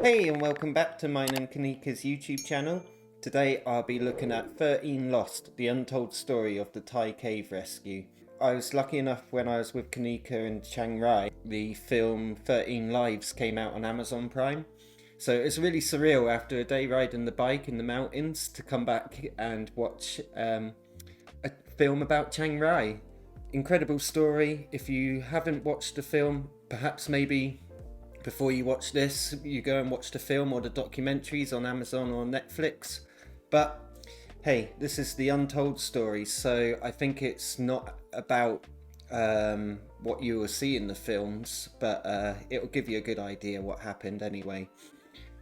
Hey and welcome back to mine and Kunnikar's YouTube channel. Today I'll be looking at 13 Lost, the untold story of the Thai cave rescue. I was lucky enough when I was with Kunnikar and Chiang Rai, the film 13 Lives came out on Amazon Prime. So it's really surreal after a day riding the bike in the mountains to come back and watch a film about Chiang Rai. Incredible story. If you haven't watched the film, perhaps maybe before you watch this, you go and watch the film or the documentaries on Amazon or Netflix. But hey, this is the untold story, so I think it's not about what you will see in the films, but it'll give you a good idea what happened anyway,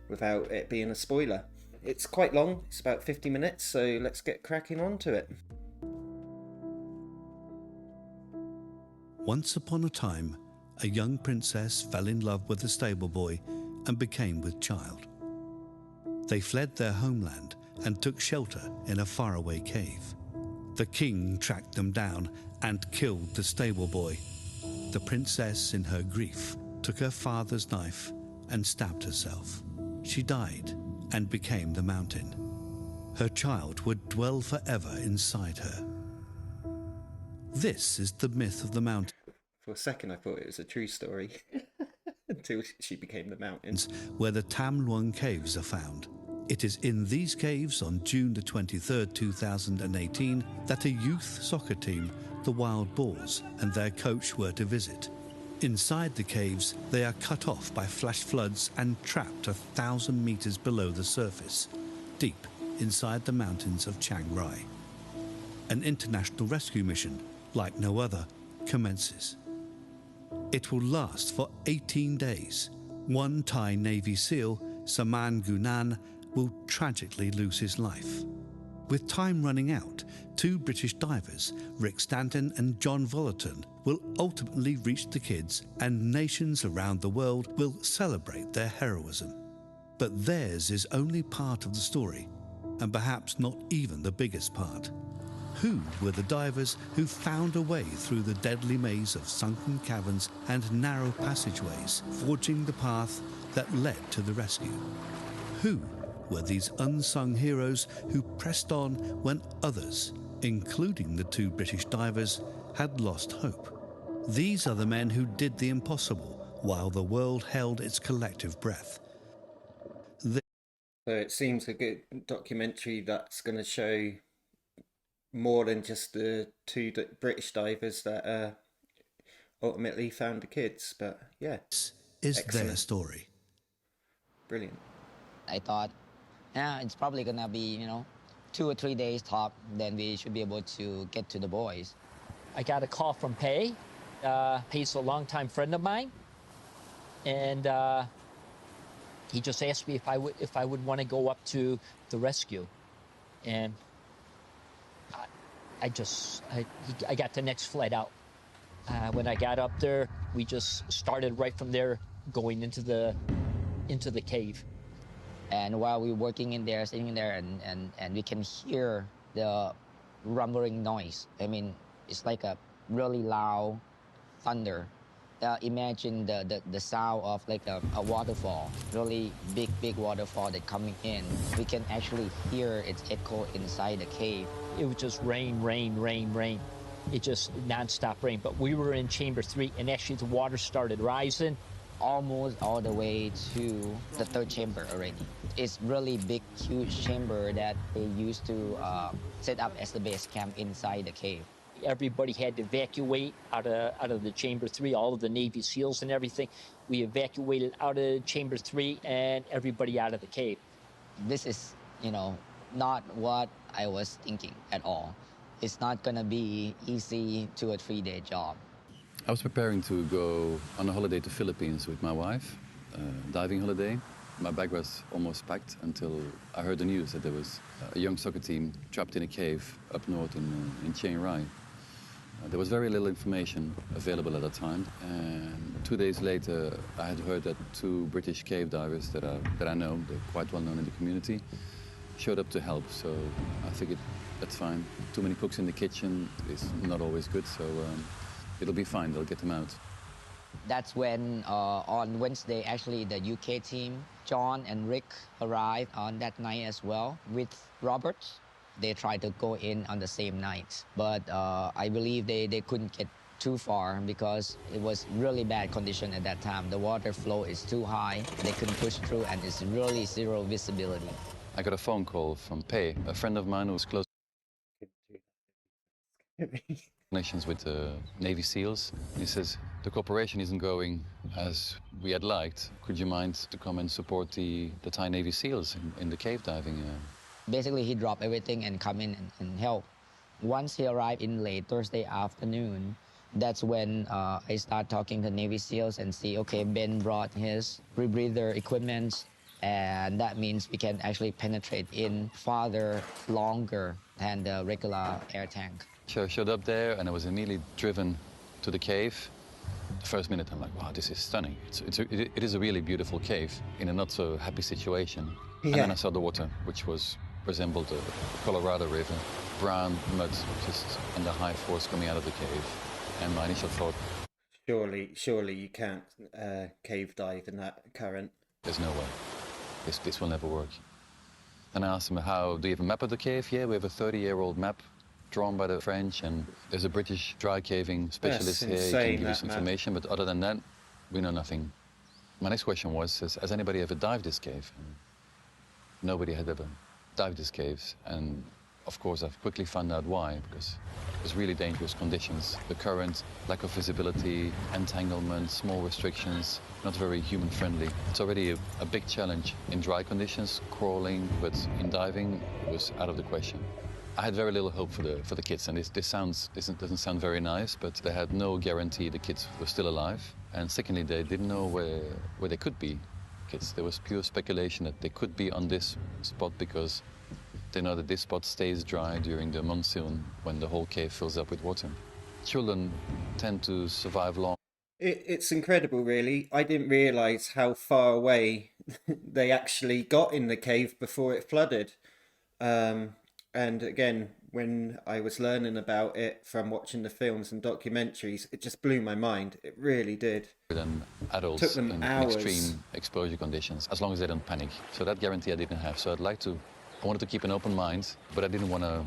without it being a spoiler. It's quite long, it's about 50 minutes, so let's get cracking on to it. Once upon a time, a young princess fell in love with a stable boy and became with child. They fled their homeland and took shelter in a faraway cave. The king tracked them down and killed the stable boy. The princess, in her grief, took her father's knife and stabbed herself. She died and became the mountain. Her child would dwell forever inside her. This is the myth of the mountain. For a second I thought it was a true story, until she became the mountain. Where the Tam Luang caves are found. It is in these caves on June the 23rd, 2018, that a youth soccer team, the Wild Boars, and their coach were to visit. Inside the caves, they are cut off by flash floods and trapped 1,000 meters below the surface, deep inside the mountains of Chiang Rai. An international rescue mission, like no other, commences. It will last for 18 days. One Thai Navy SEAL, Saman Gunan, will tragically lose his life. With time running out, two British divers, Rick Stanton and John Vollerton, will ultimately reach the kids, and nations around the world will celebrate their heroism. But theirs is only part of the story, and perhaps not even the biggest part. Who were the divers who found a way through the deadly maze of sunken caverns and narrow passageways, forging the path that led to the rescue? Who were these unsung heroes who pressed on when others, including the two British divers, had lost hope? These are the men who did the impossible while the world held its collective breath. So it seems a good documentary that's going to show more than just the two British divers that ultimately found the kids, but yeah. This is excellent. Their story. Brilliant. I thought, yeah, it's probably gonna be, 2 or 3 days top, then we should be able to get to the boys. I got a call from Pei. Pei's a longtime friend of mine, and he just asked me if I would want to go up to the rescue, and I got the next flight out. When I got up there, we just started right from there, going into the cave. And while we were working in there, sitting in there, and we can hear the rumbling noise. I mean, it's like a really loud thunder. Imagine the sound of like a waterfall, really big waterfall that coming in. We can actually hear its echo inside the cave. It was just rain. It just nonstop rain. But we were in chamber 3, and actually the water started rising. Almost all the way to the 3rd chamber already. It's really big, huge chamber that they used to set up as the base camp inside the cave. Everybody had to evacuate out of the chamber 3, all of the Navy SEALs and everything. We evacuated out of chamber 3 and everybody out of the cave. This is, not what I was thinking at all. It's not gonna be easy 2 or 3 day job. I was preparing to go on a holiday to Philippines with my wife, diving holiday. My bag was almost packed until I heard the news that there was a young soccer team trapped in a cave up north in Chiang Rai. There was very little information available at the time, and 2 days later I had heard that two British cave divers that I know, they're quite well known in the community, showed up to help. So I figured that's fine. Too many cooks in the kitchen is not always good, so it'll be fine, they'll get them out. That's when on Wednesday, actually, the UK team, John and Rick, arrived on that night as well with Robert. They tried to go in on the same night, but I believe they couldn't get too far because it was really bad condition at that time. The water flow is too high. They couldn't push through, and it's really zero visibility. I got a phone call from Pei, a friend of mine who was close connections with the Navy SEALs. He says, the cooperation isn't going as we had liked. Could you mind to come and support the Thai Navy SEALs in the cave diving? Basically, he dropped everything and come in and help. Once he arrived in late Thursday afternoon, that's when I start talking to Navy SEALs and see, okay, Ben brought his rebreather equipment, and that means we can actually penetrate in farther, longer than the regular air tank. So I showed up there and I was immediately driven to the cave. The first minute I'm like, wow, this is stunning. It is a really beautiful cave in a not so happy situation. Yeah. And then I saw the water, which resembled the Colorado River, brown mud just and the high force coming out of the cave. And my initial thought, surely you can't cave dive in that current. there's no way. This will never work. And I asked him, how do you have a map of the cave? Yeah, we have a 30-year-old map drawn by the French, and there's a British dry caving specialist here. He can give us information, but other than that, we know nothing. My next question was, has anybody ever dived this cave? And nobody had ever dived this cave, and of course I've quickly found out why, because it was really dangerous conditions. The current, lack of visibility, entanglement, small restrictions, not very human-friendly. It's already a big challenge in dry conditions, crawling, but in diving, it was out of the question. I had very little hope for the kids, and this doesn't sound very nice, but they had no guarantee the kids were still alive. And secondly, they didn't know where they could be, kids. There was pure speculation that they could be on this spot because they know that this spot stays dry during the monsoon when the whole cave fills up with water. Children tend to survive long. It's incredible, really. I didn't realise how far away they actually got in the cave before it flooded. And again, when I was learning about it from watching the films and documentaries, it just blew my mind. It really did. Than adults Took them in hours. extreme exposure conditions, as long as they don't panic. So that guarantee I didn't have. So I wanted to keep an open mind, but I didn't want to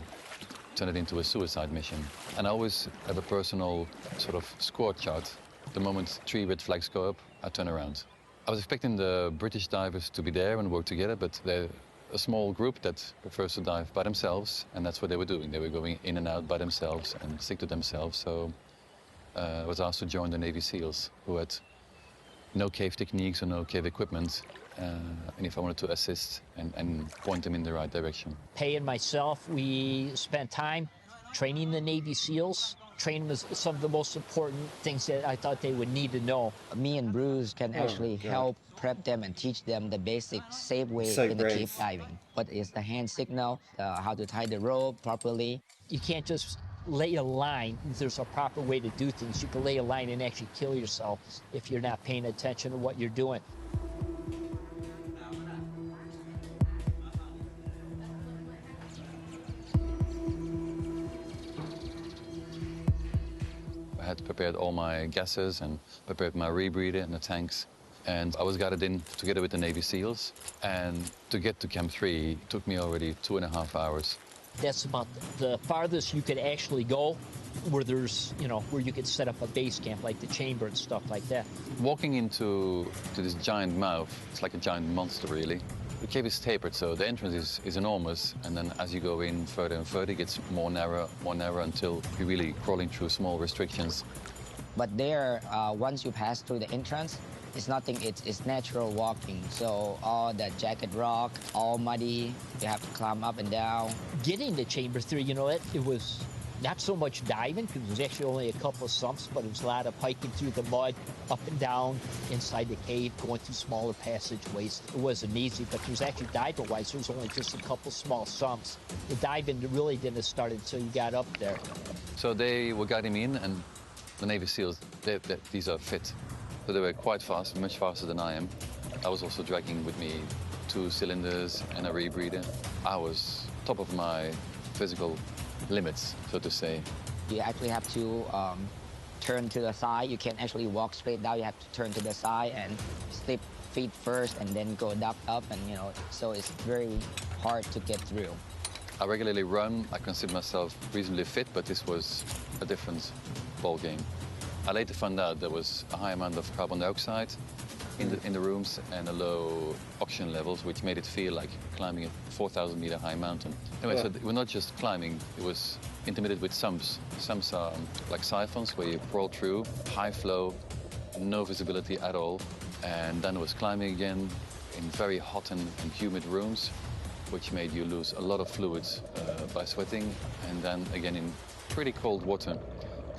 turn it into a suicide mission. And I always have a personal sort of score chart. The moment 3 red flags go up, I turn around. I was expecting the British divers to be there and work together, but they're a small group that prefers to dive by themselves, and that's what they were doing. They were going in and out by themselves and stick to themselves. So I was asked to join the Navy SEALs, who had no cave techniques or no cave equipment, and if I wanted to assist and point them in the right direction. Pei and myself, we spent time training the Navy SEALs, training them some of the most important things that I thought they would need to know. Me and Bruce can actually help prep them and teach them the basic safe way in the cave diving. What is the hand signal, how to tie the rope properly. You can't just lay a line. There's a proper way to do things. You can lay a line and actually kill yourself if you're not paying attention to what you're doing. I had prepared all my gases and prepared my rebreather and the tanks. And I was guided in together with the Navy SEALs. And to get to Camp 3 took me already 2.5 hours. That's about the farthest you could actually go where there's, where you could set up a base camp, like the chamber and stuff like that. Walking into this giant mouth, it's like a giant monster, really. The cave is tapered, so the entrance is enormous. And then as you go in further and further, it gets more narrow until you're really crawling through small restrictions. But there, once you pass through the entrance, it's nothing, it's natural walking. So all the jagged rock, all muddy, you have to climb up and down. Getting to Chamber 3, it was not so much diving, because it was actually only a couple of sumps, but it was a lot of hiking through the mud, up and down inside the cave, going through smaller passageways. It wasn't easy, but there was actually diving-wise, there was only just a couple small sumps. The diving really didn't start until you got up there. So they were guiding me in, and the Navy SEALs, these are fit. So they were quite fast, much faster than I am. I was also dragging with me 2 cylinders and a rebreather. I was top of my physical limits, so to say. You actually have to turn to the side. You can't actually walk straight down. You have to turn to the side and slip feet first and then go up and so it's very hard to get through. I regularly run. I consider myself reasonably fit, but this was a different ball game. I later found out there was a high amount of carbon dioxide in the rooms and a low oxygen levels, which made it feel like climbing a 4,000 meter high mountain. Anyway, so we're not just climbing, it was intermittent with sumps. Sumps are like siphons where you crawl through, high flow, no visibility at all. And then it was climbing again in very hot and humid rooms, which made you lose a lot of fluids by sweating, and then again in pretty cold water,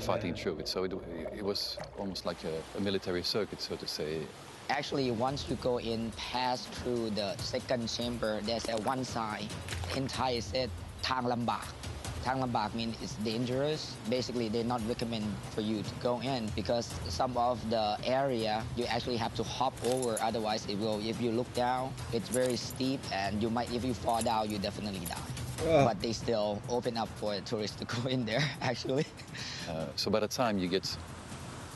fighting through it. So it was almost like a military circuit, so to say. Actually, once you go in, pass through the second chamber, there's a one sign. In Thai, it said, "Thang lambak." Thang lambak means it's dangerous. Basically, they not recommend for you to go in because some of the area you actually have to hop over. Otherwise, if you look down, it's very steep, and if you fall down, you definitely die. But they still open up for tourists to go in there, actually. So by the time you get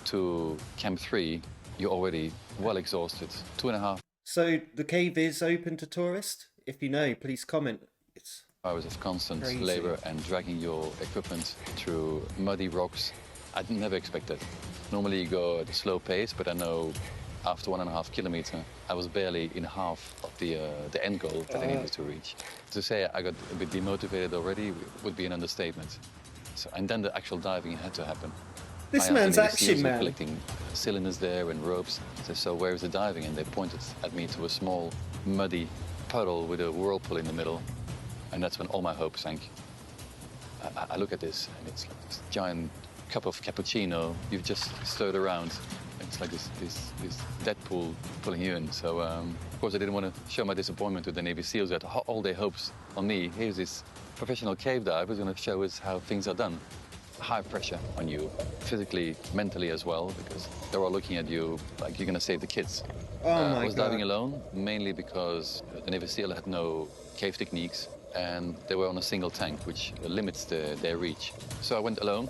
to Camp 3, you're already well exhausted. 2.5 So the cave is open to tourists? If you know, please comment. It's hours of constant crazy. labor and dragging your equipment through muddy rocks. I'd never expect that. Normally you go at a slow pace, but I know after 1.5 kilometers, I was barely in half of the end goal that I needed to reach. To say I got a bit demotivated already would be an understatement. So, and then the actual diving had to happen. This I man's asked them, action, man. collecting cylinders there and ropes. I said, so where is the diving? And they pointed at me to a small, muddy puddle with a whirlpool in the middle. And that's when all my hope sank. I look at this, and it's like this giant cup of cappuccino you've just stirred around. It's like this dead pool pulling you in. So, of course, I didn't want to show my disappointment to the Navy SEALs who had all their hopes on me. Here's this professional cave diver who's going to show us how things are done. High pressure on you, physically, mentally as well, because they're all looking at you like you're going to save the kids. I was diving alone, mainly because the Navy SEAL had no cave techniques, and they were on a single tank, which limits their reach. So I went alone.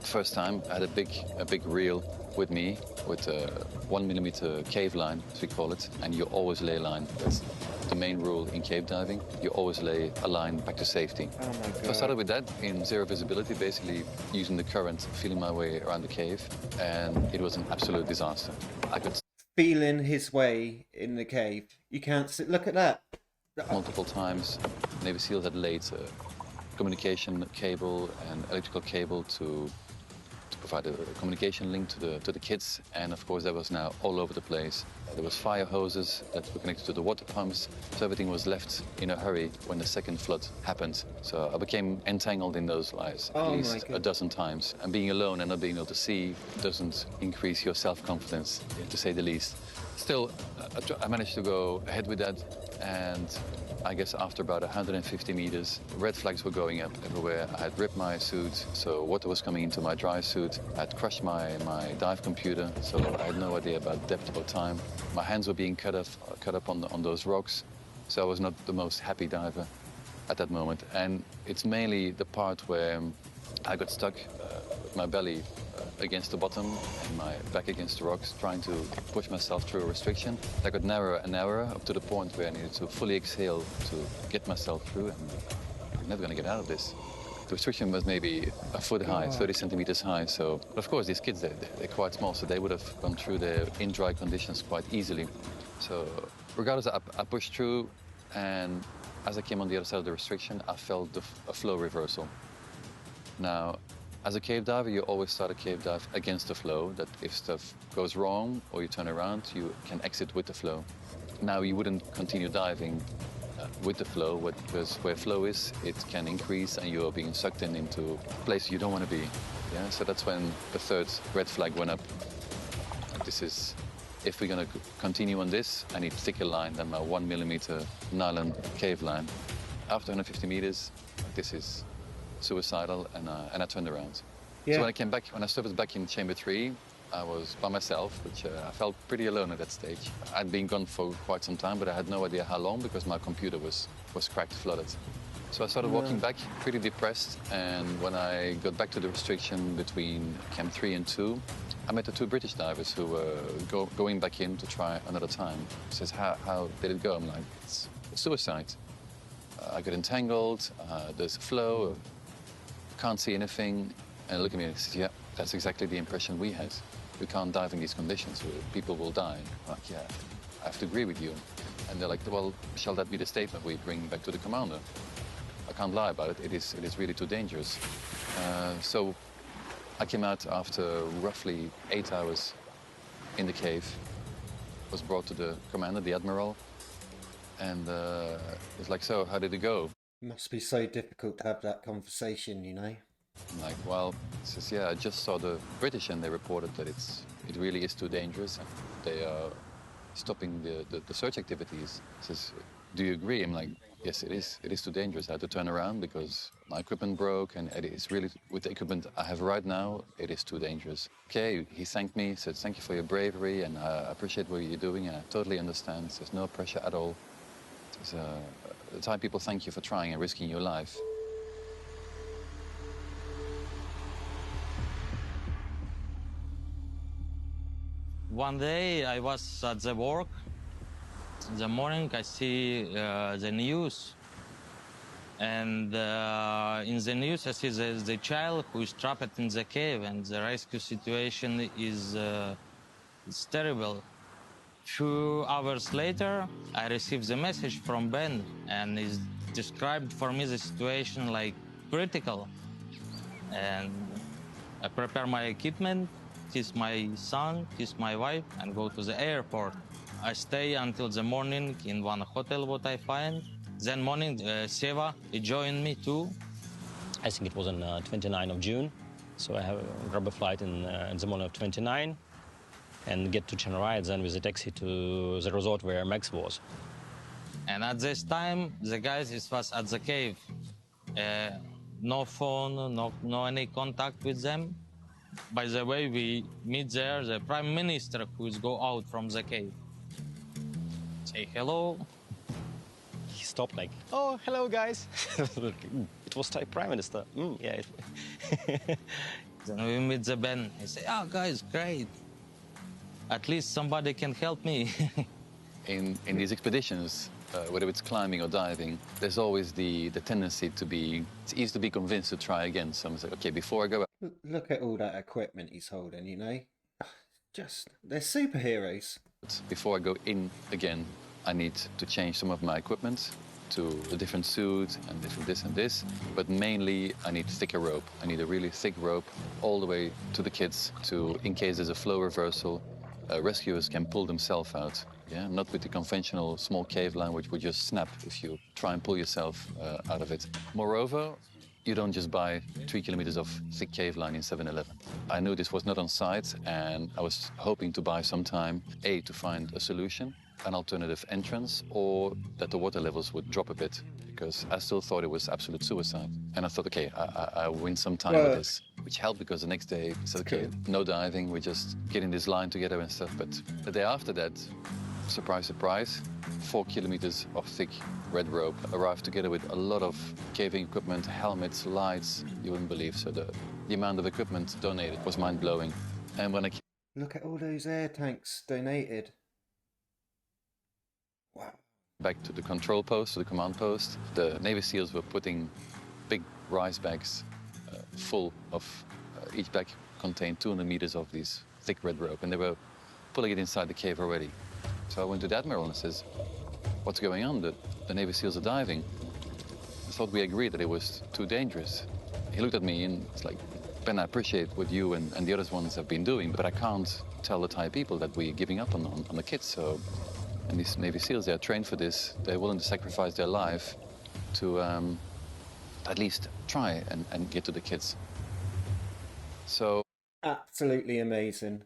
First time, I had a big reel with me, with a 1 millimeter cave line, as we call it, and you always lay a line. That's the main rule in cave diving. You always lay a line back to safety. Oh my God. So I started with that in zero visibility, basically using the current, feeling my way around the cave, and it was an absolute disaster. I could Feeling his way in the cave. You can't sit. Look at that. multiple times. Navy SEALs had laid a communication cable and electrical cable to provide a communication link to the kids, and of course that was now all over the place. There was fire hoses that were connected to the water pumps, so everything was left in a hurry when the second flood happened. So I became entangled in those lies at least a dozen times. And being alone and not being able to see doesn't increase your self-confidence, to say the least. Still, I managed to go ahead with that, and I guess after about 150 meters, red flags were going up everywhere. I had ripped my suit, so water was coming into my dry suit. I had crushed my dive computer, so I had no idea about depth or time. My hands were being cut up on those rocks, so I was not the most happy diver at that moment. And it's mainly the part where I got stuck with my belly against the bottom and my back against the rocks, trying to push myself through a restriction. I got narrower and narrower up to the point where I needed to fully exhale to get myself through, and I'm never going to get out of this. The restriction was maybe a foot high, 30 centimeters high. So, but of course, these kids, they're quite small, so they would have gone through their in dry conditions quite easily. So regardless, I pushed through, and as I came on the other side of the restriction, I felt a flow reversal. Now, as a cave diver, you always start a cave dive against the flow, that if stuff goes wrong or you turn around, you can exit with the flow. Now, you wouldn't continue diving with the flow, because where flow is, it can increase and you're being sucked into a place you don't want to be. Yeah? So that's when the third red flag went up. This is, if we're going to continue on this, I need thicker line than my 1 millimeter nylon cave line. After 150 meters, this is suicidal, and I turned around. Yeah. So when I surfaced back in chamber 3, I was by myself, which I felt pretty alone at that stage. I'd been gone for quite some time, but I had no idea how long, because my computer was cracked, flooded. So I started walking back, pretty depressed, and when I got back to the restriction between Camp 3 and 2, I met the two British divers who were going back in to try another time. He says, how did it go? I'm like, it's suicide. I got entangled, there's a flow, can't see anything. And they look at me and says, yeah, that's exactly the impression we had. We can't dive in these conditions, people will die. I'm like, yeah, I have to agree with you. And they're like, well, shall that be the statement we bring back to the commander? I can't lie about it, it is really too dangerous. So I came out after roughly 8 hours in the cave, was brought to the commander, the admiral, and it's like, so how did it go? Must be so difficult to have that conversation, you know? I'm like, well, he says, yeah, I just saw the British and they reported that it really is too dangerous and they are stopping the search activities. He says, do you agree? I'm like, yes, it is too dangerous. I had to turn around because my equipment broke and it is really, with the equipment I have right now, it is too dangerous. Okay, he thanked me, said, thank you for your bravery and I appreciate what you're doing and I totally understand. There's no pressure at all. Says, the Thai people thank you for trying and risking your life. One day I was at the work. In the morning I see the news. And in the news I see the child who is trapped in the cave and the rescue situation is terrible. Few hours later I received the message from Ben and he described for me the situation like critical. And I prepare my equipment, kiss my son, kiss my wife, and go to the airport. I stay until the morning in one hotel what I find. Then morning, Seva, he joined me too. I think it was on 29th of June. So I have grab a flight in the morning of 29 and get to Chiang Rai, then with a taxi to the resort where Max was. And at this time, the guys was at the cave. No phone, no any contact with them. By the way, we meet there the prime minister who is go out from the cave. Say hello. He stopped like, oh, hello, guys. It was Thai prime minister. Yeah. Then we meet the Ben. He say, oh, guys, great. At least somebody can help me. In these expeditions, whether it's climbing or diving, there's always the tendency it's easy to be convinced to try again. Someone's like, okay, before I go out. Look at all that equipment he's holding, you know? They're superheroes. Before I go in again, I need to change some of my equipment to a different suit and different this and this. But mainly, I need thicker rope. I need a really thick rope all the way to the kids in case there's a flow reversal, rescuers can pull themselves out. Yeah, not with the conventional small cave line, which would just snap if you try and pull yourself out of it. Moreover, you don't just buy 3 kilometers of thick cave line in 7-Eleven. I knew this was not on site, and I was hoping to buy some time, A, to find a solution, an alternative entrance, or that the water levels would drop a bit, because I still thought it was absolute suicide. And I thought, okay, I win some time with this, which helped because the next day I said, okay, no diving, we're just getting this line together and stuff. But the day after that, surprise, surprise, 4 kilometers of thick red rope arrived together with a lot of caving equipment, helmets, lights, you wouldn't believe. So the amount of equipment donated was mind-blowing. And when I look at all those air tanks donated. Wow. Back to the control post, to the command post, the Navy SEALs were putting big rice bags full of, each bag contained 200 meters of these thick red rope, and they were pulling it inside the cave already. So I went to the Admiral and says, what's going on? The Navy SEALs are diving. I thought we agreed that it was too dangerous. He looked at me and it's like, Ben, I appreciate what you and the other ones have been doing, but I can't tell the Thai people that we're giving up on the kids. So, and these Navy SEALs, they are trained for this. They're willing to sacrifice their life to at least try and get to the kids. So... Absolutely amazing.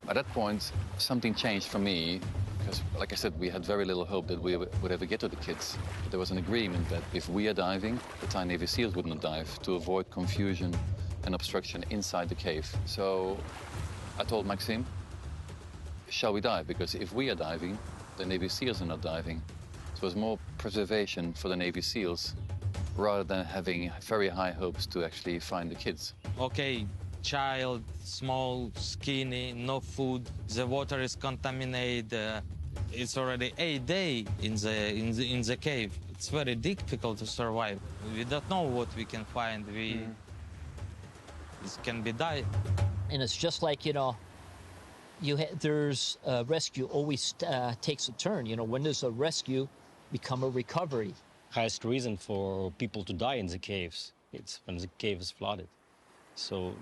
At that point, something changed for me, because, like I said, we had very little hope that we would ever get to the kids. But there was an agreement that if we are diving, the Thai Navy SEALs would not dive to avoid confusion and obstruction inside the cave. So I told Maxime, shall we dive? Because if we are diving, the Navy SEALs are not diving. So was more preservation for the Navy SEALs rather than having very high hopes to actually find the kids. Okay, child, small, skinny, no food, the water is contaminated. It's already 8 days in the cave. It's very difficult to survive. We don't know what we can find. It can be die. And it's just like, you know, there's rescue always takes a turn. You know, when does a rescue become a recovery? Highest reason for people to die in the caves, it's when the cave is flooded. So,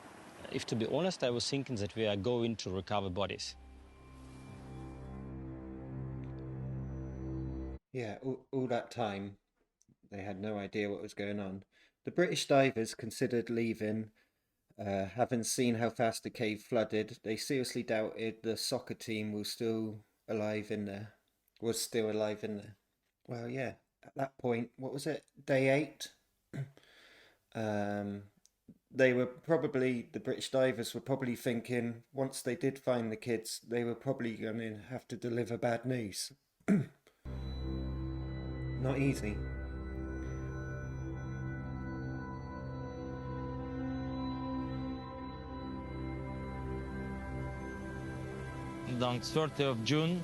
if to be honest, I was thinking that we are going to recover bodies. Yeah, all that time, they had no idea what was going on. The British divers considered leaving. Having seen how fast the cave flooded, they seriously doubted the soccer team was still alive in there. Well, yeah, at that point, what was it? Day 8? The British divers were probably thinking, once they did find the kids, they were probably going to have to deliver bad news. Not easy. On 30th of June,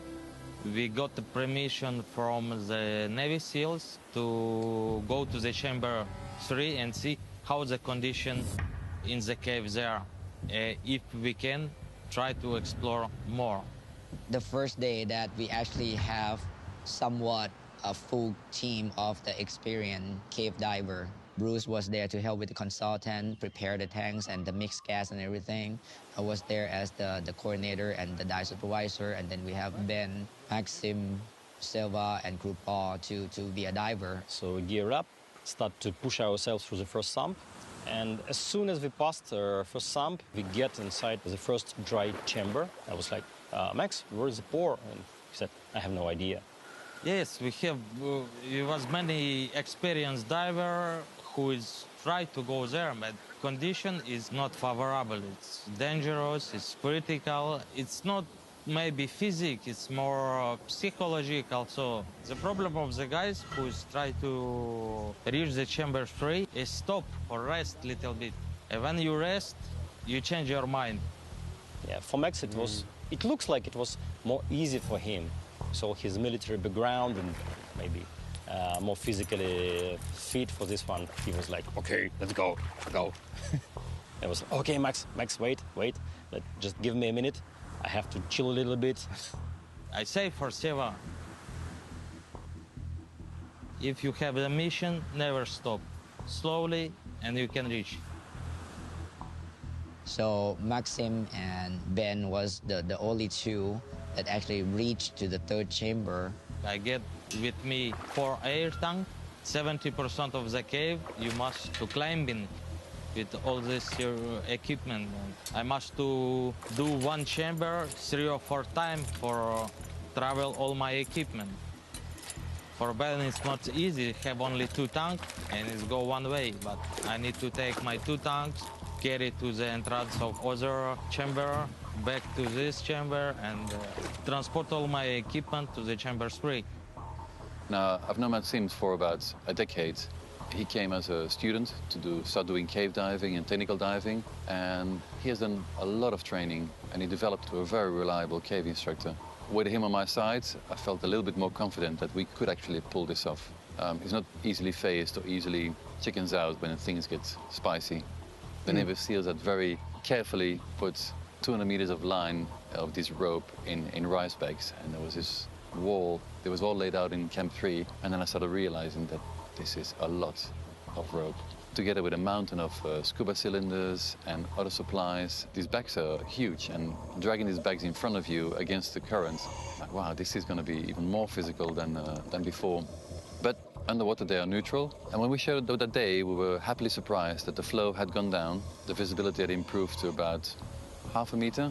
we got the permission from the Navy SEALs to go to the chamber 3 and see how the condition in the cave there. If we can, try to explore more. The first day that we actually have somewhat a full team of the experienced cave diver. Bruce was there to help with the consultant, prepare the tanks and the mixed gas and everything. I was there as the coordinator and the dive supervisor, and then we have Ben, Maxim, Silva, and Group Paul to be a diver. So we gear up, start to push ourselves through the first sump, and as soon as we passed the first sump, we get inside the first dry chamber. I was like, Max, where is the pour? And he said, I have no idea. Yes, we have. It was many experienced diver who is try to go there, but condition is not favorable. It's dangerous. It's critical. It's not maybe physical. It's more psychological. So the problem of the guys who is try to reach the chamber 3 is stop or rest a little bit. And when you rest, you change your mind. Yeah, for Max it was. It looks like it was more easy for him. So his military background and maybe more physically fit for this one. He was like, okay, let's go. I was like, okay, Max, wait, but just give me a minute. I have to chill a little bit. I say for Seva, if you have a mission, never stop. Slowly, and you can reach. So Maxim and Ben was the only two that actually reached to the third chamber. I get with me 4 air tanks. 70% of the cave you must to climb in with all this your equipment. I must to do 1 chamber 3 or 4 times for travel all my equipment. For Ben it's not easy, have only 2 tanks and it's go one way, but I need to take my 2 tanks, carry to the entrance of other chamber, back to this chamber and transport all my equipment to the chamber 3. Now, I've known Maxim for about a decade. He came as a student to start doing cave diving and technical diving, and he has done a lot of training, and he developed to a very reliable cave instructor. With him on my side, I felt a little bit more confident that we could actually pull this off. He's not easily phased or easily chickens out when things get spicy. The Navy SEALs had very carefully put 200 meters of line of this rope in rice bags, and there was this wall that was all laid out in Camp 3, and then I started realizing that this is a lot of rope. Together with a mountain of scuba cylinders and other supplies, these bags are huge, and dragging these bags in front of you against the current, like, wow, this is going to be even more physical than before. But underwater they are neutral, and when we showed up that day, we were happily surprised that the flow had gone down, the visibility had improved to about half a meter,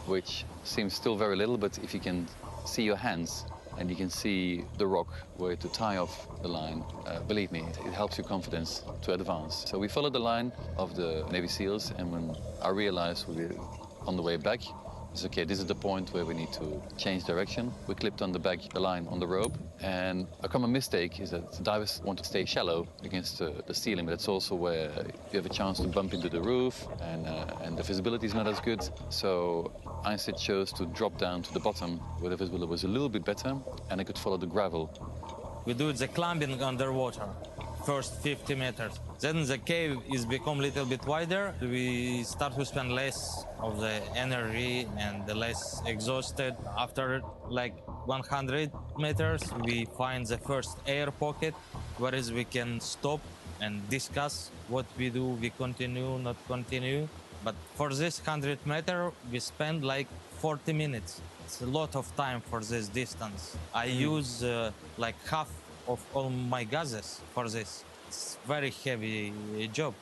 which seems still very little, but if you can see your hands and you can see the rock where to tie off the line, believe me, it helps your confidence to advance. So we followed the line of the Navy SEALs, and when I realized we were on the way back, It's okay, this is the point where we need to change direction. We clipped on the line on the rope, and a common mistake is that divers want to stay shallow against the ceiling, but it's also where you have a chance to bump into the roof, and the visibility is not as good. So Einstein chose to drop down to the bottom where the visibility was a little bit better, and I could follow the gravel. We do the climbing underwater, first 50 meters. Then the cave is become a little bit wider. We start to spend less of the energy and the less exhausted. After like 100 meters, we find the first air pocket, whereas we can stop and discuss what we do. We continue, not continue. But for this 100 meter, we spend like 40 minutes. It's a lot of time for this distance. I use like half of all my gases for this. It's very heavy job.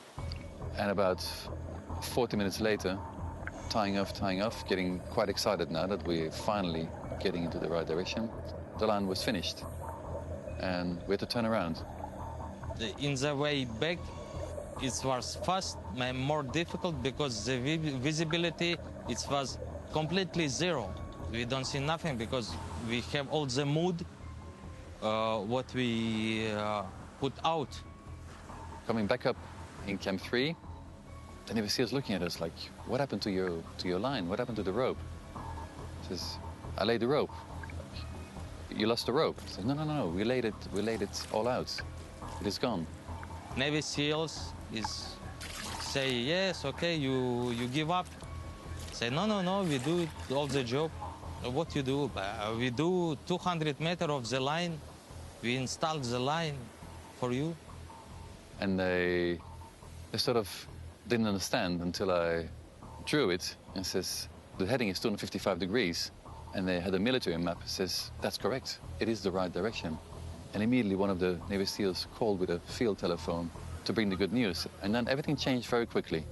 And about 40 minutes later, tying off, getting quite excited now that we're finally getting into the right direction. The line was finished, and we had to turn around. In the way back, it was fast and more difficult because the visibility, it was completely zero. We don't see nothing because we have all the mood, what we put out. Coming back up in Camp 3, the Navy SEALs looking at us like, what happened to your line? What happened to the rope? He says, I laid the rope. You lost the rope. I said, no, we laid it all out. It is gone. Navy SEAls is say, yes, okay, you give up. Say, no, we do all the job. What you do? We do 200 meters of the line. We installed the line for you. And they sort of didn't understand until I drew it and says, the heading is 255 degrees. And they had a military map that says, that's correct. It is the right direction. And immediately one of the Navy SEALs called with a field telephone to bring the good news. And then everything changed very quickly.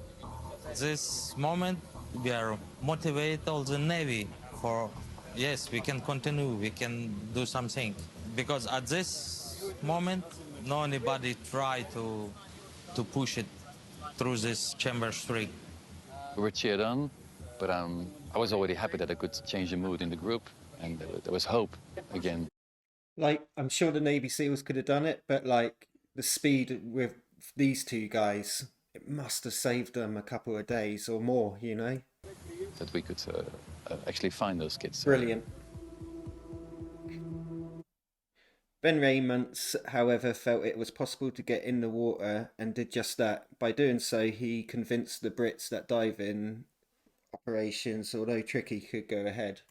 This moment, we are motivate all the Navy for, yes, we can continue, we can do something. Because at this moment, no anybody try to push it through this chamber 3. We were cheered on, but I was already happy that I could change the mood in the group, and there was hope again. Like, I'm sure the Navy SEALs could have done it, but like the speed with these two guys, it must have saved them a couple of days or more, you know? That we could actually find those kids. Brilliant. Ben Raymonts, however, felt it was possible to get in the water and did just that. By doing so, he convinced the Brits that diving operations, although tricky, could go ahead.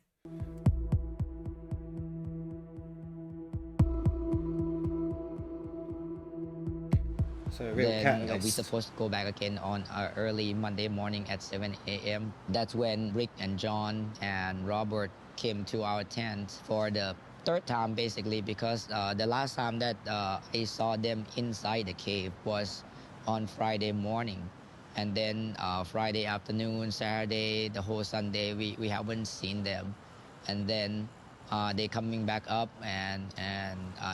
So a real catalyst. We're supposed to go back again on early Monday morning at 7 a.m. That's when Rick and John and Robert came to our tent for the third time, basically, because the last time that I saw them inside the cave was on Friday morning. And then Friday afternoon, Saturday, the whole Sunday, we haven't seen them. And then they coming back up and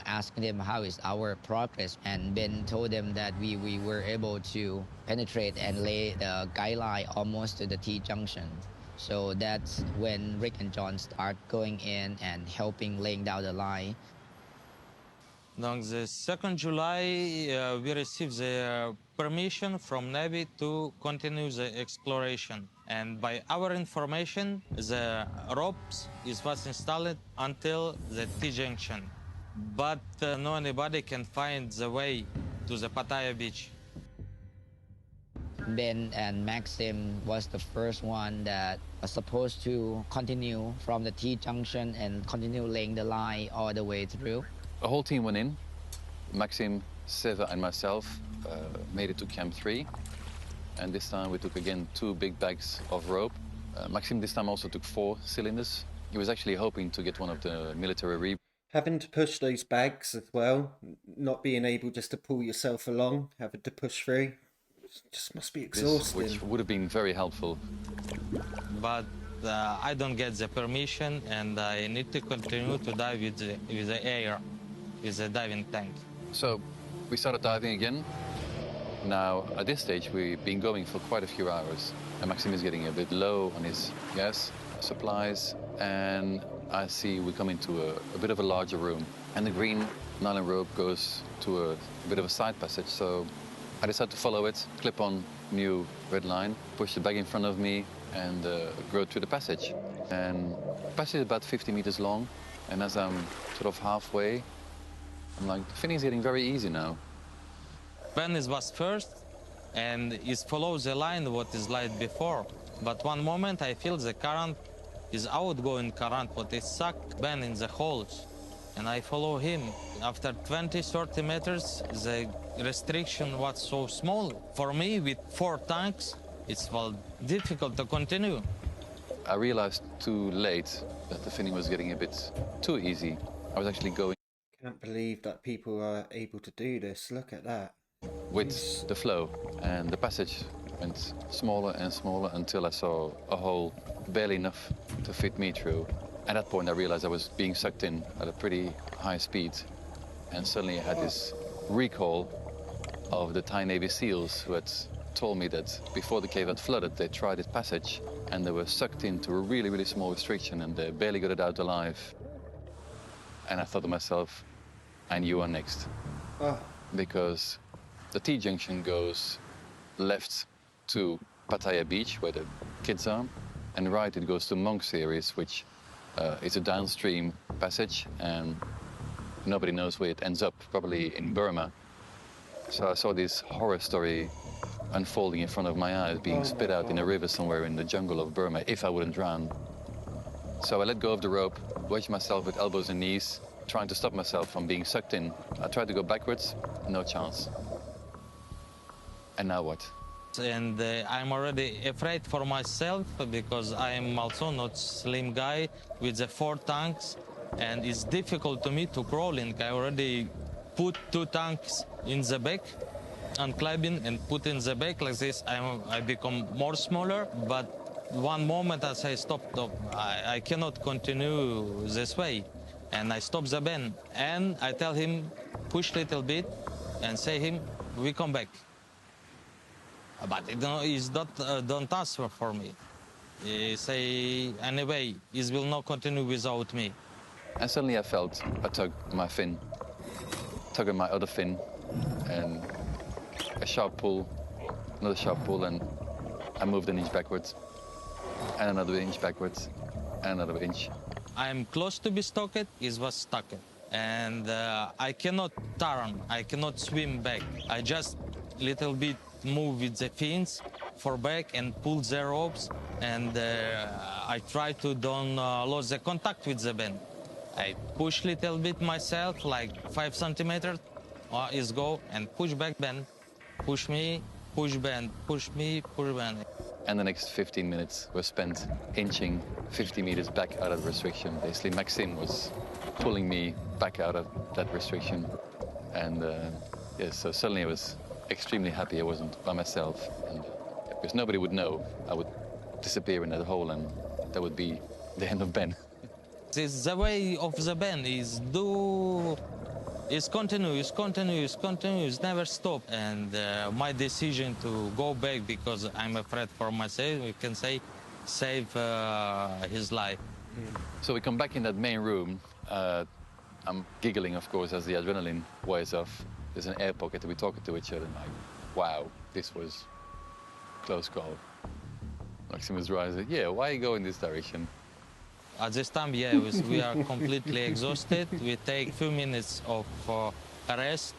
asking them how is our progress. And Ben told them that we were able to penetrate and lay the guide line almost to the T-junction. So that's when Rick and John start going in and helping laying down the line. On the 2nd July, we received the permission from Navy to continue the exploration. And by our information, the ropes was installed until the T-junction. But no anybody can find the way to the Pattaya beach. Ben and Maxim was the first one that was supposed to continue from the T-junction and continue laying the line all the way through. A whole team went in. Maxim, Seva, and myself made it to Camp 3. And this time we took again 2 big bags of rope. Maxim this time also took 4 cylinders. He was actually hoping to get one of the military reap. Having to push those bags as well, not being able just to pull yourself along, having to push through, just must be exhausting. Which would have been very helpful. But I don't get the permission, and I need to continue to dive with the air, with the diving tank. So we started diving again. Now, at this stage, we've been going for quite a few hours. And Maxim is getting a bit low on his gas. supplies, and I see we come into a bit of a larger room. And the green nylon rope goes to a bit of a side passage, so I decide to follow it, clip on new red line, push the bag in front of me, and go through the passage. And the passage is about 50 meters long, and as I'm sort of halfway, I'm like, the finning's getting very easy now. Ben was first, and it follows the line what is light before. But one moment I feel the current is outgoing current, but it sucked Ben in the holes. And I follow him. After 20, 30 meters, the restriction was so small. For me, with 4 tanks, it's well difficult to continue. I realized too late that the finning was getting a bit too easy. I was actually going Can't believe that people are able to do this. Look at that. with the flow, and the passage went smaller and smaller until I saw a hole barely enough to fit me through. At that point, I realized I was being sucked in at a pretty high speed, and suddenly I had this recall of the Thai Navy SEALs who had told me that before the cave had flooded, they tried this passage and they were sucked into a really, really small restriction and they barely got it out alive. And I thought to myself, and you are next. Oh, Because the T-junction goes left to Pattaya Beach, where the kids are, and right it goes to Monk Series, which is a downstream passage, and nobody knows where it ends up, probably in Burma. So I saw this horror story unfolding in front of my eyes, being spit out in a river somewhere in the jungle of Burma, if I wouldn't drown. So I let go of the rope, wedged myself with elbows and knees, trying to stop myself from being sucked in. I tried to go backwards, no chance. And now what? And I'm already afraid for myself because I'm also not slim guy with the 4 tanks, and it's difficult to me to crawling. I already put 2 tanks in the back and climbing and put in the back like this. I become more smaller, but one moment as I stopped, I cannot continue this way, and I stop the bend and I tell him push little bit and say him we come back. But it's not don't answer for me. He say anyway, it will not continue without me. And suddenly I felt a tug on my fin, tug on my other fin, and a sharp pull, another sharp pull, and I moved an inch backwards, and another inch backwards, and another inch. I'm close to be stuck, it was stuck. And I cannot turn, I cannot swim back. I just little bit move with the fins for back and pull the ropes, and I try to don't lose the contact with the bend. I push little bit myself, like 5 centimeters, is go and push back bend, push me, push bend, push me, push bend. And the next 15 minutes were spent inching 50 meters back out of the restriction. Basically, Maxim was pulling me back out of that restriction. And yeah, so suddenly I was extremely happy I wasn't by myself. And because nobody would know, I would disappear in that hole, and that would be the end of Ben. It's the way of the band is continuous, never stop. And my decision to go back because I'm afraid for myself, we can say, save his life. So we come back in that main room. I'm giggling, of course, as the adrenaline wears off. There's an air pocket, and we're talking to each other, and like, wow, this was close call. Maxim was rising. Yeah, why you go in this direction? At this time, yeah, we are completely exhausted. We take a few minutes of rest.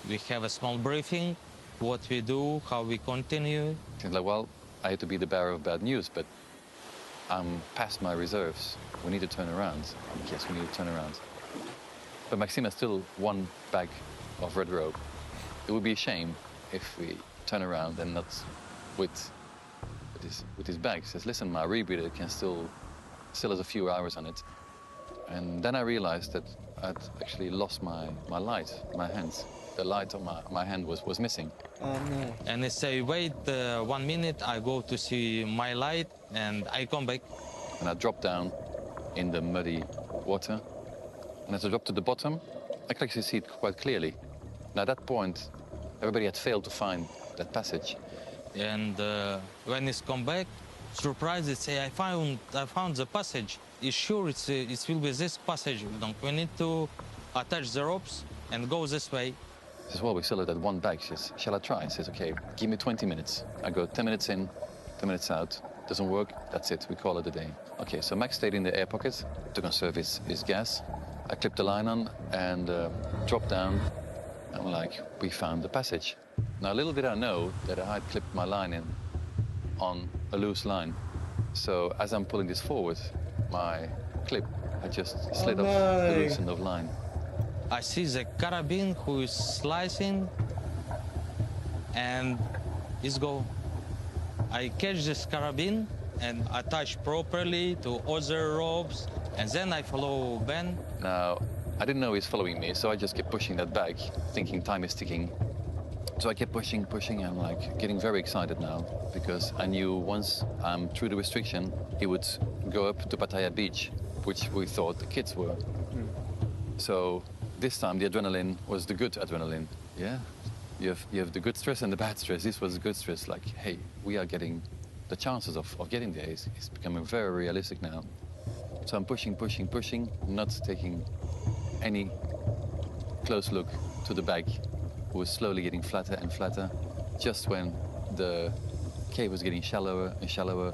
We have a small briefing, what we do, how we continue. It's like, well, I hate to be the bearer of bad news, but I'm past my reserves. We need to turn around. Yes, we need to turn around. But Maxime has still 1 bag of red rope. It would be a shame if we turn around and not with his bag. He says, listen, my rebreather can still has a few hours on it. And then I realized that I'd actually lost my light, my hands. The light on my hand was missing. oh no. And they say, wait 1 minute, I go to see my light, and I come back. And I dropped down in the muddy water. And as I dropped to the bottom, I could actually see it quite clearly. And at that point, everybody had failed to find that passage. And when he's come back, surprised and say, I found the passage. It's sure it will be this passage. Donc we need to attach the ropes and go this way. She says, well, we still have that one bag. She says, shall I try? I says, okay, give me 20 minutes. I go 10 minutes in, 10 minutes out. Doesn't work, that's it, we call it a day. Okay, so Max stayed in the air pocket to conserve his gas. I clipped the line on and dropped down. I'm like, we found the passage. Now, little did I know that I had clipped my line in on a loose line. So as I'm pulling this forward, my clip had just slid off the loose end of line. I see the carabine who is slicing and it's go. I catch this carabine and attach properly to other ropes, and then I follow Ben. Now, I didn't know he's following me, so I just kept pushing that bag, thinking time is ticking. So I kept pushing, and I'm like getting very excited now, because I knew once I'm through the restriction, he would go up to Pattaya Beach, which we thought the kids were. So this time the adrenaline was the good adrenaline. Yeah, you have the good stress and the bad stress. This was good stress, like, hey, we are getting, the chances of getting there is becoming very realistic now. So I'm pushing, not taking any close look to the bag, who was slowly getting flatter and flatter. Just when the cave was getting shallower and shallower,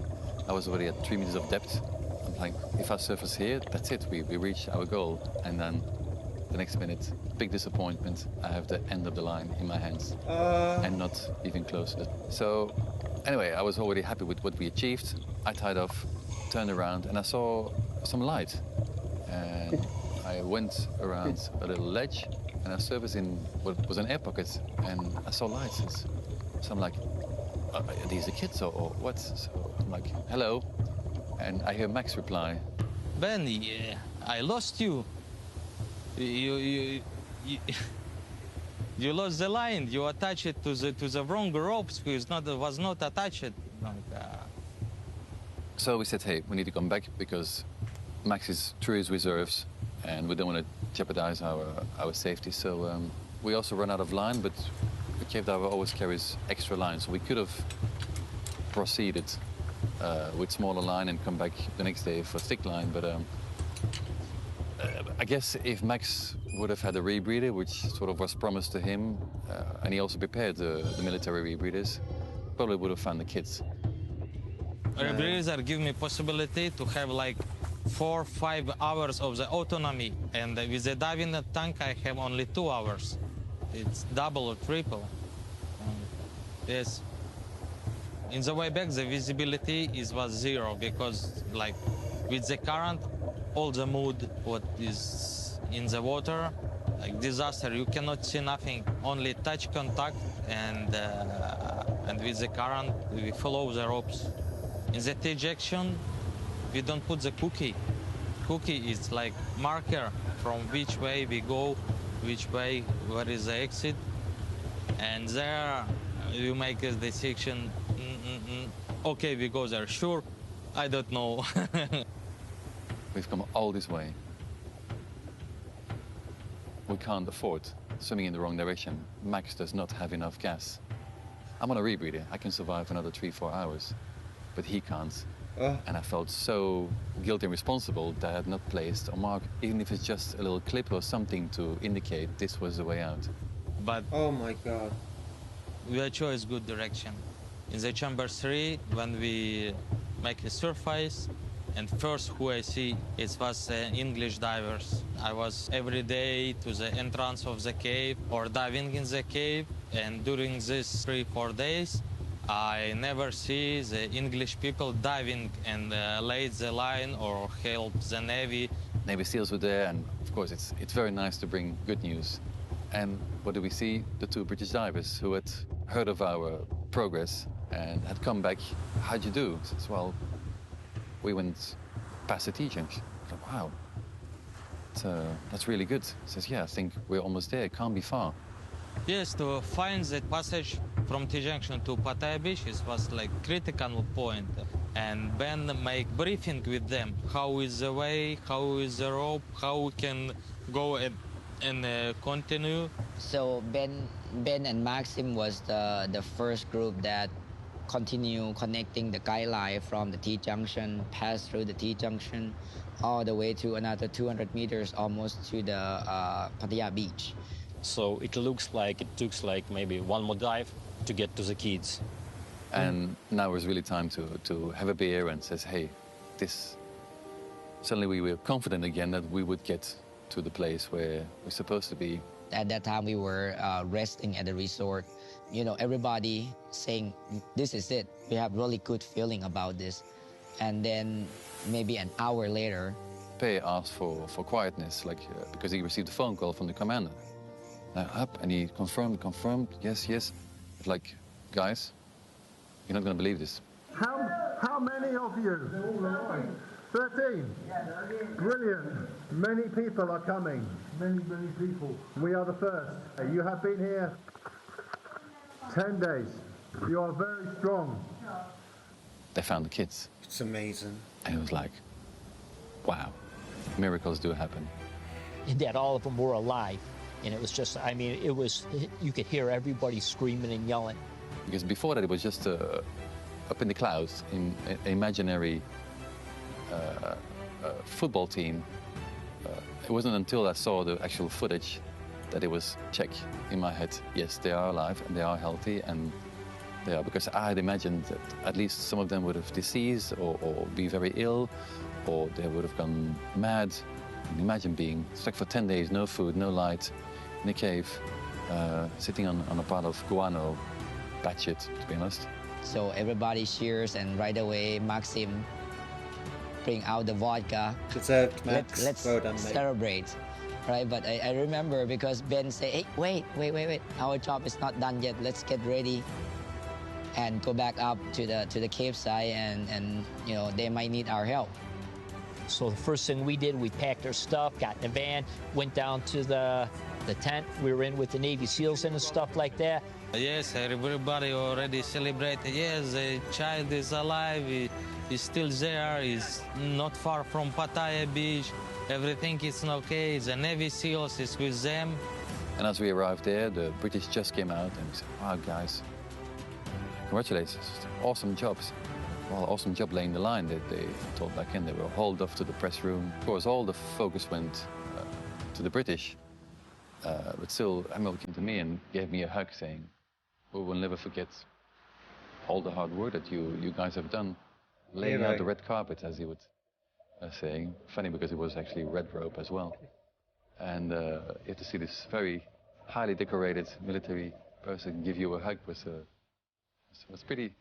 I was already at 3 meters of depth. I'm like, if I surface here, that's it, we reach our goal. And then the next minute, big disappointment, I have the end of the line in my hands and not even closer. So anyway, I was already happy with what we achieved. I tied off, turned around, and I saw some light. And I went around a little ledge, and I surfaced in what was an air pocket, and I saw lights. So I'm like, are these the kids or what? So I'm like, hello. And I hear Max reply, Ben, I lost you. You lost the line. You attached it to the wrong ropes because was not attached. So we said, hey, we need to come back because Max is through his reserves and we don't want to jeopardize our safety. So we also run out of line, but the cave diver always carries extra line. So we could have proceeded with smaller line and come back the next day for thick line. But I guess if Max would have had a rebreather, which sort of was promised to him, and he also prepared the military rebreathers, probably would have found the kids. Rebreather give me possibility to have like 4 or 5 hours of the autonomy, and with the diving tank I have only 2 hours. It's double or triple. Yes. In the way back, the visibility was 0 because, like, with the current, all the mood what is in the water, like disaster, you cannot see nothing, only touch contact, and with the current, we follow the ropes. In the ejection, we don't put the cookie. Cookie is like marker from which way we go, which way, where is the exit, and there you make a decision. Okay, we go there. Sure, I don't know. We've come all this way. We can't afford swimming in the wrong direction. Max does not have enough gas. I'm on a rebreather. I can survive another 3-4 hours, but he can't. And I felt so guilty and responsible that I had not placed a mark, even if it's just a little clip or something to indicate this was the way out. But oh my God. We chose good direction. In the chamber 3, when we make the surface, and first who I see, it was English divers. I was every day to the entrance of the cave or diving in the cave, and during these 3-4 days, I never see the English people diving and lay the line or help the Navy. Navy SEALs were there, and of course it's very nice to bring good news. And what do we see? The 2 British divers who had heard of our progress and had come back. How'd you do? I said, well, we went past the T-junction. I thought, wow, that's really good. He says, yeah, I think we're almost there. It can't be far. Yes, to find that passage from T-junction to Pattaya Beach was like critical point. And Ben make briefing with them. How is the way? How is the rope? How we can go and continue? So Ben and Maxim was the first group that continue connecting the guideline from the T-junction, pass through the T-junction, all the way to another 200 meters almost to the Pattaya beach. So it looks like it took like maybe one more dive to get to the kids. And now was really time to have a beer and says, hey, this. Suddenly we were confident again that we would get to the place where we're supposed to be. At that time, we were resting at the resort. You know, everybody saying, this is it. We have really good feeling about this. And then maybe an hour later, Pei asked for quietness, like because he received a phone call from the commander. Up, and he confirmed, yes. Like, guys, you're not going to believe this. How many of you? 13? Brilliant. Many people are coming. Many people. We are the first. You have been here 10 days. You are very strong. They found the kids. It's amazing. And it was like, wow, miracles do happen. And that all of them were alive. And it was just, I mean, it was, you could hear everybody screaming and yelling. Because before that, it was just up in the clouds, in an imaginary football team. It wasn't until I saw the actual footage that it was check in my head. Yes, they are alive and they are healthy, and they are, because I had imagined that at least some of them would have deceased or be very ill, or they would have gone mad. And imagine being stuck for 10 days, no food, no light, in a cave, sitting on a pile of guano, batshit, to be honest. so everybody cheers, and right away, Maxim bring out the vodka. Deserved, Max. Let's well done, mate. celebrate, right? But I remember because Ben said, hey, wait. Our job is not done yet. Let's get ready and go back up to the cave site, and you know, they might need our help. So the first thing we did, we packed our stuff, got in the van, went down to the tent we were in with the Navy SEALs in and stuff like that. Yes, everybody already celebrated. Yes, the child is alive. He's still there. He's not far from Pattaya Beach. Everything is okay. The Navy SEALs is with them. And as we arrived there, the British just came out and we said, wow, guys, congratulations, awesome jobs. Well, awesome job laying the line. They told back in, they were hauled off to the press room. Of course, all the focus went to the British, but still, Emil came to me and gave me a hug saying, we will never forget all the hard work that you guys have done. Laying out the red carpet, as he would say. Funny, because it was actually red rope as well. And you have to see this very highly decorated military person give you a hug was pretty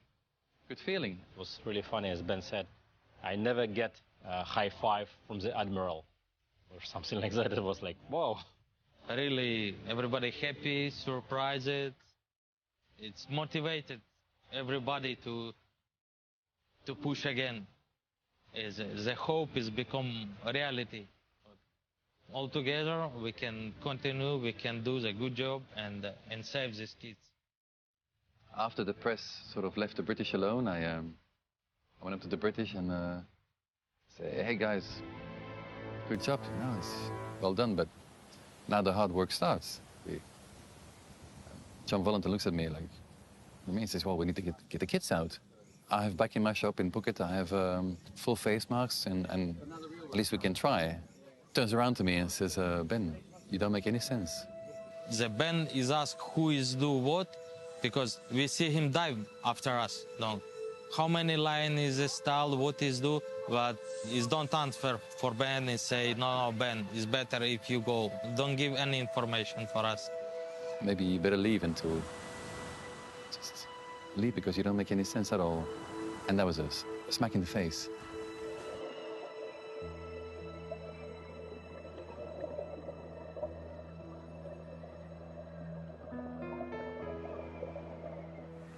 good feeling. It was really funny, as Ben said. I never get a high five from the admiral or something like that. It was like, whoa. Really, everybody happy, surprised. It's motivated everybody to push again. The hope is become a reality. All together, we can continue, we can do the good job and save these kids. After the press sort of left the British alone, I went up to the British and said, hey guys, good job. No, it's well done, but now the hard work starts. John Volunteer looks at me like, he says, well, we need to get the kids out. I have back in my shop in Phuket, I have full face masks, and at least we can try. Turns around to me and says, Ben, you don't make any sense. The Ben is asked who is do what, because we see him dive after us. No. How many line is installed, what is do, but is don't answer for Ben and say, no, Ben, it's better if you go. Don't give any information for us. Maybe you better leave until, just leave because you don't make any sense at all. And that was a smack in the face.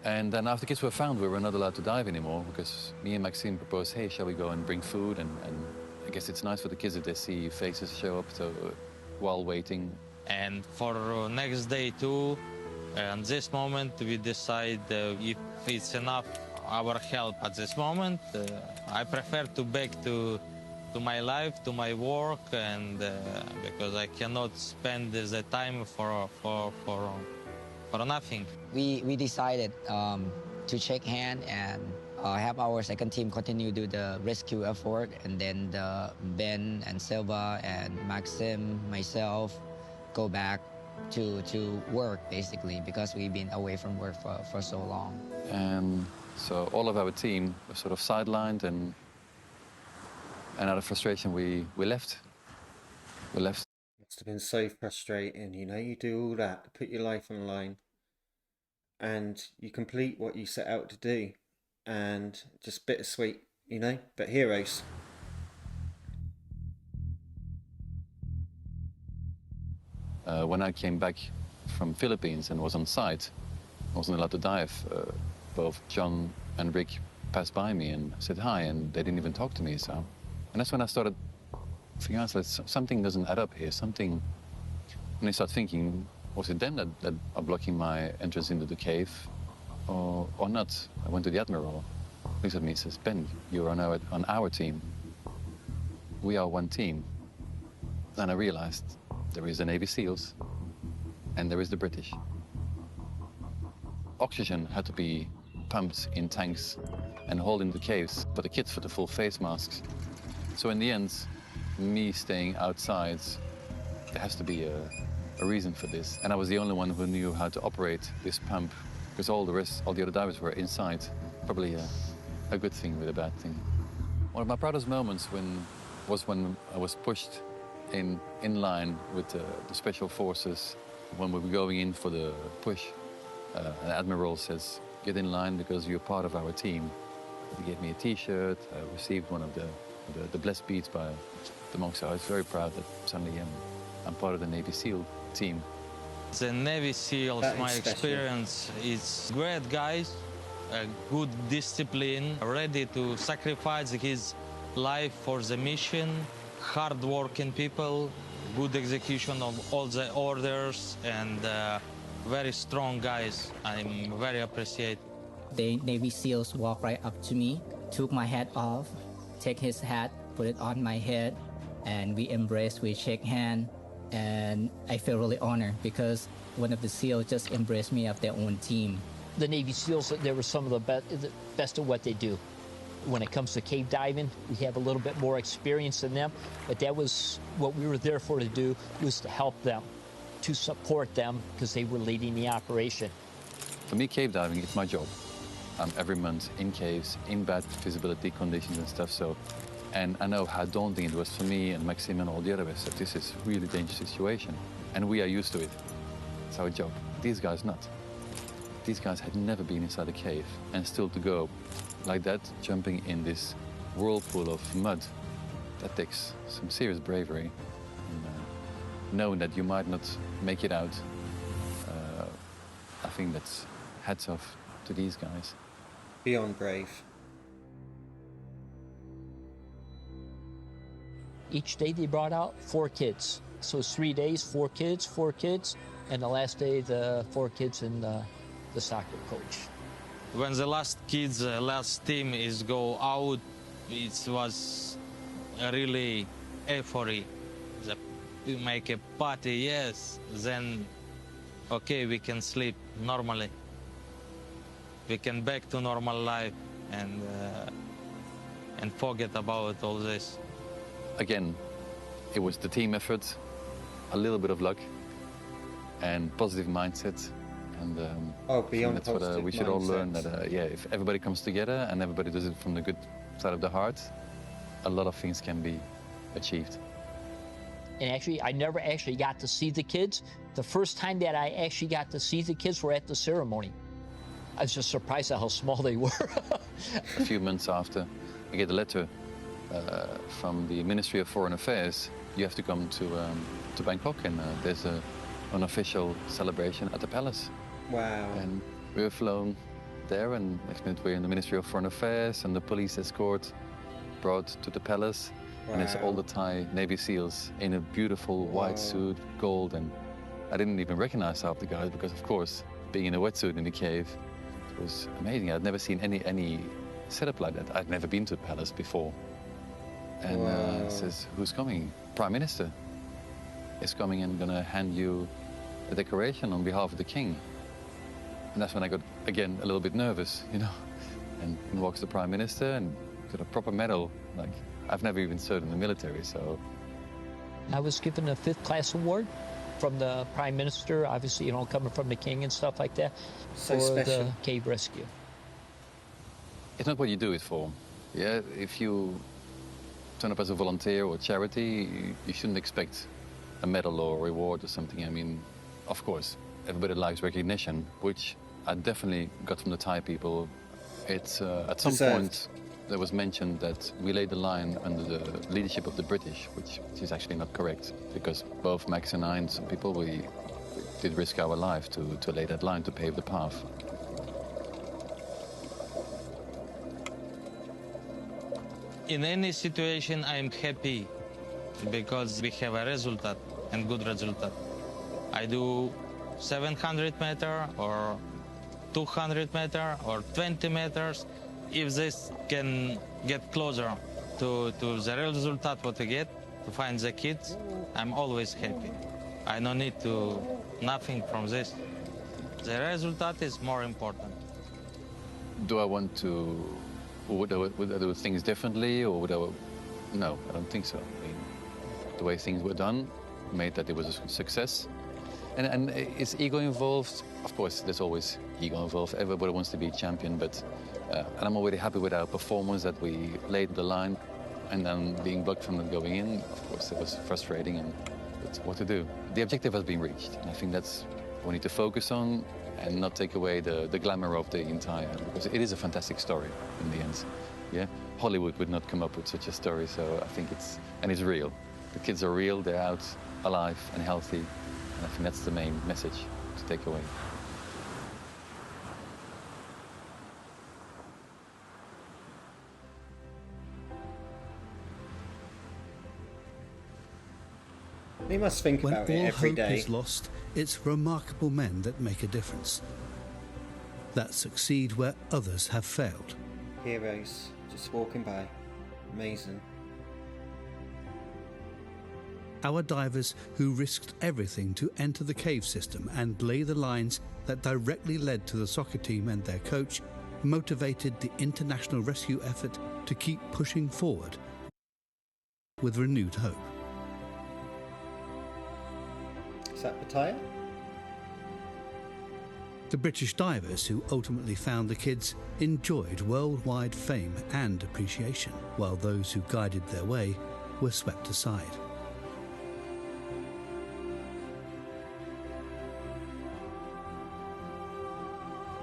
And then after the kids were found, we were not allowed to dive anymore because me and Maxime proposed, hey, shall we go and bring food? And I guess it's nice for the kids if they see faces show up while waiting. And for next day too, at this moment, we decide if it's enough our help at this moment. I prefer to back to my life, to my work, and because I cannot spend the time for nothing. We decided to shake hand and have our second team continue do the rescue effort, and then Ben and Silva and Maxim, myself, go back to work basically, because we've been away from work for so long. And so all of our team was sort of sidelined, and out of frustration we left. We left. Must have been so frustrating, you know, you do all that, put your life on the line, and you complete what you set out to do, and just bittersweet, you know, but heroes. When I came back from Philippines and was on site, I wasn't allowed to dive. Both John and Rick passed by me and said hi, and they didn't even talk to me. So, and that's when I started figuring out that something doesn't add up here. Something. And I started thinking, was it them that are blocking my entrance into the cave, or not? I went to the admiral. He looks at me and says, "Ben, you're on our team. We are one team." And I realized there is the Navy SEALs, and there is the British. Oxygen had to be pumped in tanks and hauled into caves for the kids for the full face masks. So in the end, me staying outside, there has to be a reason for this. And I was the only one who knew how to operate this pump, because all the other divers were inside. Probably a good thing with a bad thing. One of my proudest moments was when I was pushed in line with the special forces when we were going in for the push. An admiral says, "Get in line because you're part of our team." He gave me a T-shirt. I received one of the blessed beads by the monks. So I was very proud that suddenly I'm part of the Navy SEAL team. The Navy SEALs, my experience, is great guys, good discipline, ready to sacrifice his life for the mission, hard-working people, good execution of all the orders, and very strong guys. I'm very appreciative. The Navy SEALs walked right up to me, took my hat off, take his hat, put it on my head, and we embraced, we shake hand, and I feel really honored because one of the SEALs just embraced me of their own team. The Navy SEALs, they were some of the best at what they do. When it comes to cave diving, we have a little bit more experience than them, but that was what we were there for to do, was to help them, to support them, because they were leading the operation. For me, cave diving is my job. I'm every month in caves, in bad visibility conditions and stuff. So, and I know how daunting it was for me and Maxim and all the others. So this is a really dangerous situation, and we are used to it. It's our job. These guys not. These guys had never been inside a cave, and still to go like that, jumping in this whirlpool of mud, that takes some serious bravery. And, knowing that you might not make it out, I think that's hats off to these guys. Beyond brave. Each day they brought out 4 kids. So it's 3 days, 4 kids, and the last day, the 4 kids and the soccer coach. When the last team is go out, it was really euphoria. We make a party, yes, then, okay, we can sleep normally. We can back to normal life and forget about all this. Again, it was the team effort, a little bit of luck, and positive mindset. And beyond that's what we should all learn, that if everybody comes together and everybody does it from the good side of the heart, a lot of things can be achieved. And actually, I never actually got to see the kids. The first time that I actually got to see the kids were at the ceremony. I was just surprised at how small they were. A few months after, I get a letter from the Ministry of Foreign Affairs. You have to come to Bangkok, and there's an official celebration at the palace. Wow. And we were flown there, and next minute we're in the Ministry of Foreign Affairs, and the police escort brought to the palace. Wow. And it's all the Thai Navy SEALs in a beautiful white suit, gold, and I didn't even recognize half the guys because, of course, being in a wetsuit in the cave, it was amazing. I'd never seen any setup like that. I'd never been to the palace before. And says, "Who's coming?" Prime Minister is coming and gonna hand you a decoration on behalf of the king. And that's when I got, again, a little bit nervous, you know. And in walks the Prime Minister and got a proper medal. Like, I've never even served in the military, so. I was given a 5th class award from the Prime Minister, obviously, you know, coming from the King and stuff like that, So for special. the cave rescue. It's not what you do it for. Yeah, if you turn up as a volunteer or charity, you shouldn't expect a medal or a reward or something. I mean, of course, everybody likes recognition, which I definitely got from the Thai people. It's at some Deserved. point there was mentioned that we laid the line under the leadership of the British, which is actually not correct, because both Max and I and some people, we did risk our life to lay that line, to pave the path. In any situation, I am happy because we have a result and good result. I do 700 meter or 200 meter or 20 meters. If this can get closer to the real result what I get, to find the kids, I'm always happy. I don't need to nothing from this. The result is more important. Do I want to, would I do things differently, or would I, no, I don't think so. I mean, the way things were done made that it was a success. And is ego involved? Of course, there's always ego involved. Everybody wants to be a champion, but and I'm already happy with our performance, that we laid the line, and then being blocked from it going in, of course, it was frustrating, and it's what to do. The objective has been reached, and I think that's what we need to focus on, and not take away the glamour of the entire, because it is a fantastic story in the end. Yeah, Hollywood would not come up with such a story, so I think it's real. The kids are real, they're out alive and healthy, and I think that's the main message to take away. He must think When about it all every hope day. is lost, it's remarkable men that make a difference, that succeed where others have failed. Heroes just walking by. Amazing. Our divers who risked everything to enter the cave system and lay the lines that directly led to the soccer team and their coach motivated the international rescue effort to keep pushing forward with renewed hope. Is that Pattaya? The British divers who ultimately found the kids enjoyed worldwide fame and appreciation, while those who guided their way were swept aside.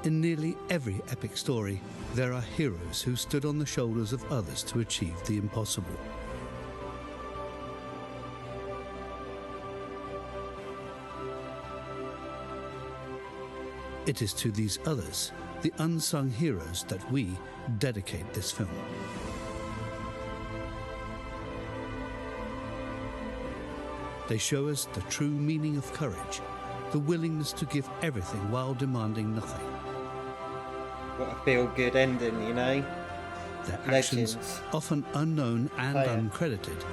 In nearly every epic story, there are heroes who stood on the shoulders of others to achieve the impossible. It is to these others, the unsung heroes, that we dedicate this film. They show us the true meaning of courage, the willingness to give everything while demanding nothing. What a feel-good ending, you know? Their actions, Legends. often unknown and Hiya. uncredited,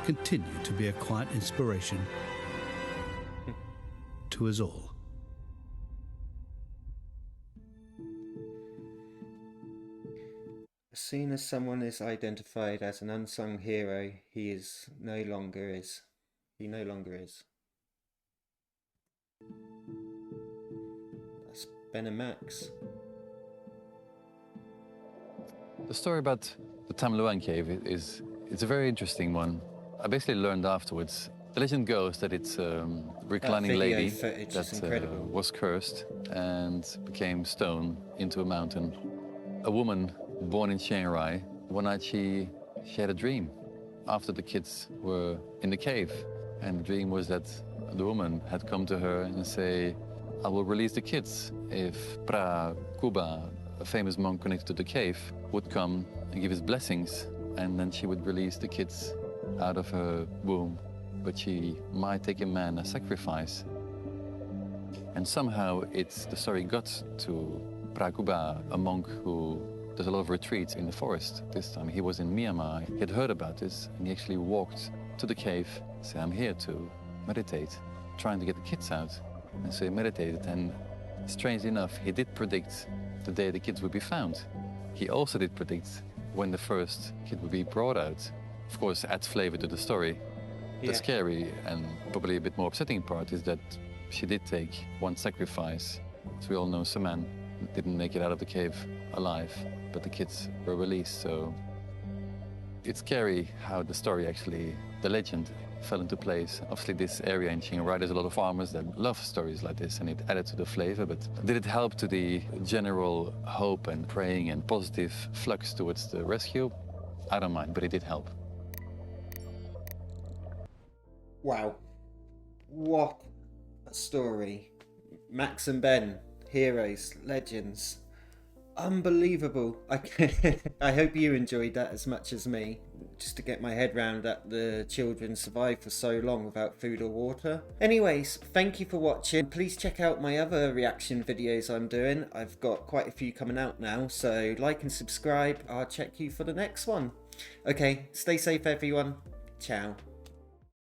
continue to be a quiet inspiration to us all. As soon as someone is identified as an unsung hero, he no longer is. That's Ben and Max. The story about the Tam Luang cave it's a very interesting one. I basically learned afterwards. The legend goes that it's a reclining video lady footage is that incredible. was cursed and became stone into a mountain. A woman born in Chiang Rai, one night she had a dream after the kids were in the cave. And the dream was that the woman had come to her and say, I will release the kids if Pra Kuba, a famous monk connected to the cave, would come and give his blessings, and then she would release the kids out of her womb. But she might take a man as sacrifice. And somehow the story got to Pra Kuba, a monk who does a lot of retreats in the forest. This time he was in Myanmar. He had heard about this, and he actually walked to the cave, said, I'm here to meditate, trying to get the kids out. And so he meditated, and strangely enough, he did predict the day the kids would be found. He also did predict when the first kid would be brought out. Of course, adds flavor to the story. The scary and probably a bit more upsetting part is that she did take one sacrifice. As we all know, some man didn't make it out of the cave alive, but the kids were released, so it's scary how the story actually, the legend, fell into place. Obviously, this area in Chiang Rai, there's a lot of farmers that love stories like this, and it added to the flavor, but did it help to the general hope and praying and positive flux towards the rescue? I don't mind, but it did help. Wow. What a story. Max and Ben, heroes, legends. Unbelievable. I hope you enjoyed that as much as me. Just to get my head round that the children survived for so long without food or water. Anyways, thank you for watching. Please check out my other reaction videos I'm doing. I've got quite a few coming out now, so like and subscribe. I'll check you for the next one. Okay, stay safe everyone. Ciao.